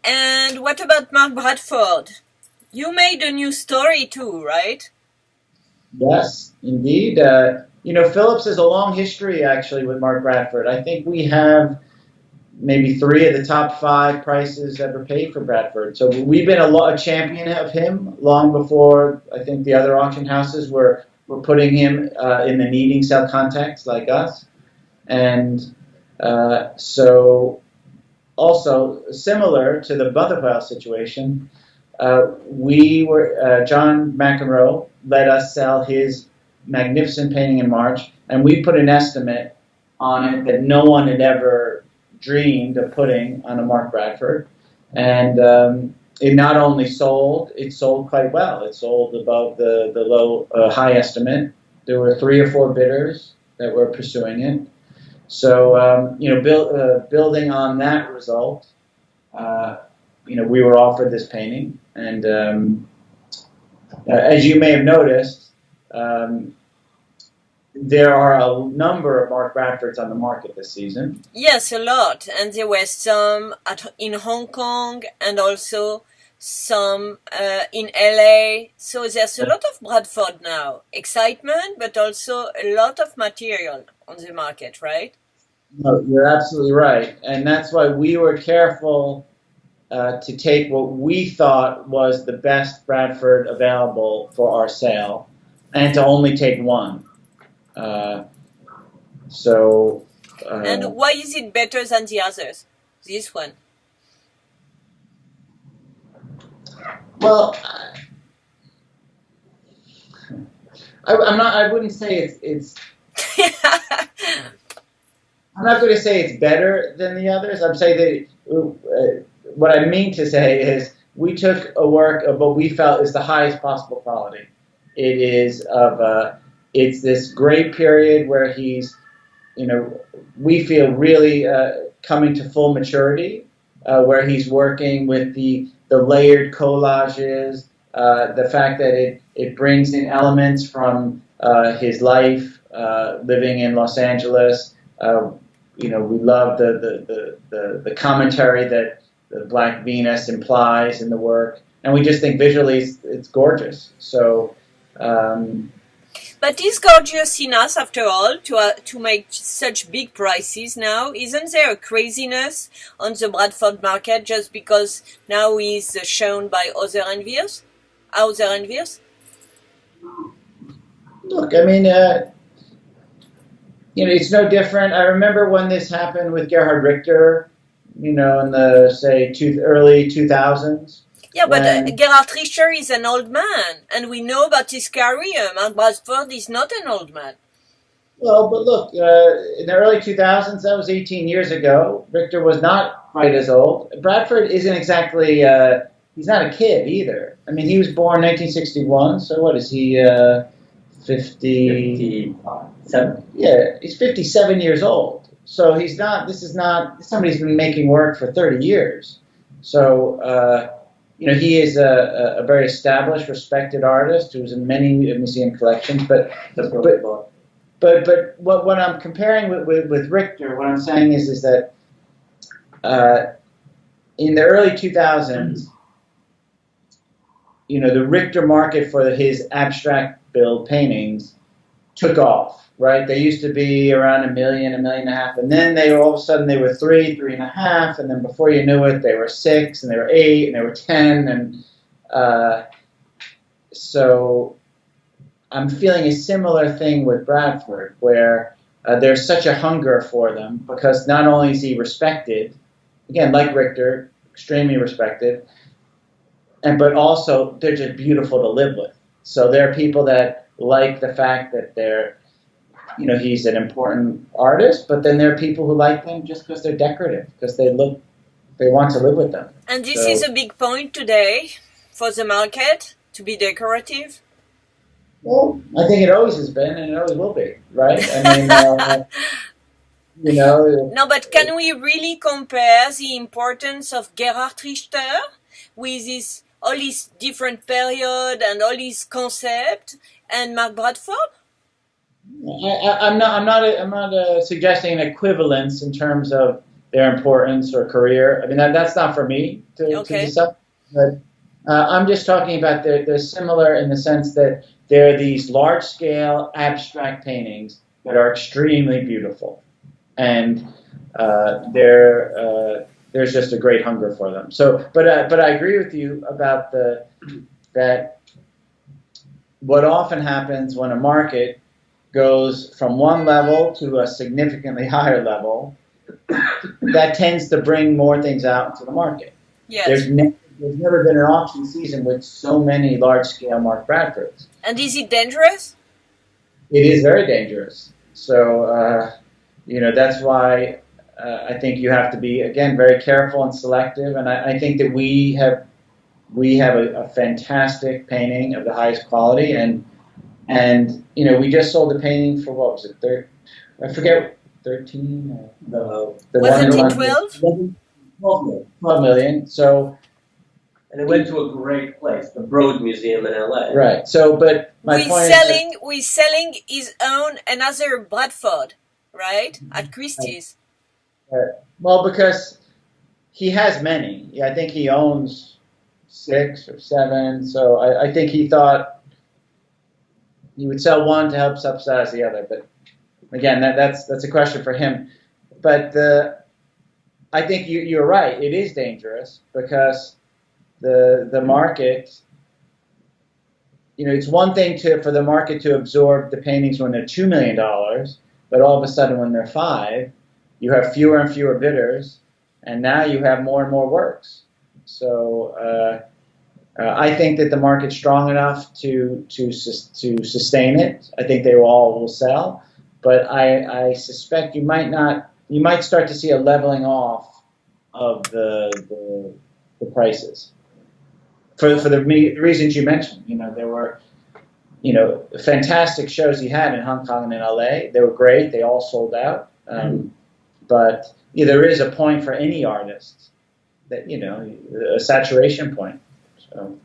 And what about Mark Bradford? You made a new story too, right? Yes, indeed. Phillips has a long history actually with Mark Bradford. I think we have maybe 3 of the top 5 prices ever paid for Bradford. So we've been a champion of him long before I think the other auction houses were putting him in the needing sell context like us. And so also similar to the Butterwell situation, John McEnroe let us sell his magnificent painting in March, and we put an estimate on it that no one had ever dreamed of putting on a Mark Bradford. And it not only sold, it sold quite well. It sold above the high estimate. There were 3 or 4 bidders that were pursuing it. So, building on that result, we were offered this painting. And as you may have noticed, there are a number of Mark Bradfords on the market this season. Yes, a lot. And there were some in Hong Kong and also some in LA. So there's a lot of Bradford now. Excitement, but also a lot of material on the market, right? No, you're absolutely right. And that's why we were careful to take what we thought was the best Bradford available for our sale and to only take one. And why is it better than the others, this one? Well, I wouldn't say it's I'm not going to say it's better than the others. I'm saying that what I mean to say is we took a work of what we felt is the highest possible quality. It is it's this great period where he's, we feel really coming to full maturity, where he's working with the layered collages, the fact that it brings in elements from his life living in Los Angeles. We love the commentary that the Black Venus implies in the work, and we just think visually it's gorgeous. So. But it's gorgeous enough, after all, to make such big prices now. Isn't there a craziness on the Bradford market just because now he's shown by other enviers? Look, I mean, it's no different. I remember when this happened with Gerhard Richter, in the, early 2000s. Yeah, but Gerhard Richter is an old man, and we know about his career. Mark Bradford is not an old man. Well, but look, in the early 2000s, that was 18 years ago. Richter was not quite as old. Bradford isn't exactly, he's not a kid either. I mean, he was born 1961, so what is he, 57? Yeah, he's 57 years old. So he's not, this is somebody who's been making work for 30 years. So, he is a very established, respected artist who's in many museum collections. But what I'm comparing with Richter, what I'm saying is that in the early 2000s, the Richter market for his abstract build paintings took off. Right, they used to be around $1 million, $1.5 million, and then all of a sudden they were 3, 3.5, and then before you knew it, they were 6, and they were 8, and they were 10, and so I'm feeling a similar thing with Bradford, where there's such a hunger for them because not only is he respected, again like Richter, extremely respected, but also they're just beautiful to live with. So there are people that like the fact that they're he's an important artist, but then there are people who like them just because they're decorative, because they want to live with them. And this is a big point today for the market, to be decorative? Well, I think it always has been, and it always will be, right? I mean, No, but can we really compare the importance of Gerhard Richter with all his different period and all his concept and Mark Bradford? I'm not suggesting an equivalence in terms of their importance or career. I mean, that's not for me to decide. But I'm just talking about they're similar in the sense that they're these large-scale abstract paintings that are extremely beautiful, and there's just a great hunger for them. So, but I agree with you about that. What often happens when a market goes from one level to a significantly higher level, that tends to bring more things out into the market. Yes. There's never been an auction season with so many large-scale Mark Bradfords. And is it dangerous? It is very dangerous. So, that's why I think you have to be, again, very careful and selective. And I think that we have a fantastic painting of the highest quality. And we just sold the painting for, what was it, I forget, 13? Was it 12? 12 million. So, and it went to a great place, the Broad Museum in LA. Right. So, but my point is we're selling his own another Bradford, right? At Christie's. Well, because he has many. Yeah, I think he owns 6 or 7. So I think he thought he would sell one to help subsidize the other. But again, that's a question for him. But I think you're right. It is dangerous because the market, it's one thing for the market to absorb the paintings when they're $2 million, but all of a sudden when they're 5, you have fewer and fewer bidders, and now you have more and more works. So I think that the market's strong enough to sustain it. I think they all will sell, but I suspect you might start to see a leveling off of the prices. For the reasons you mentioned, there were, fantastic shows he had in Hong Kong and in LA. They were great. They all sold out. But there is a point for any artist that, a saturation point. So.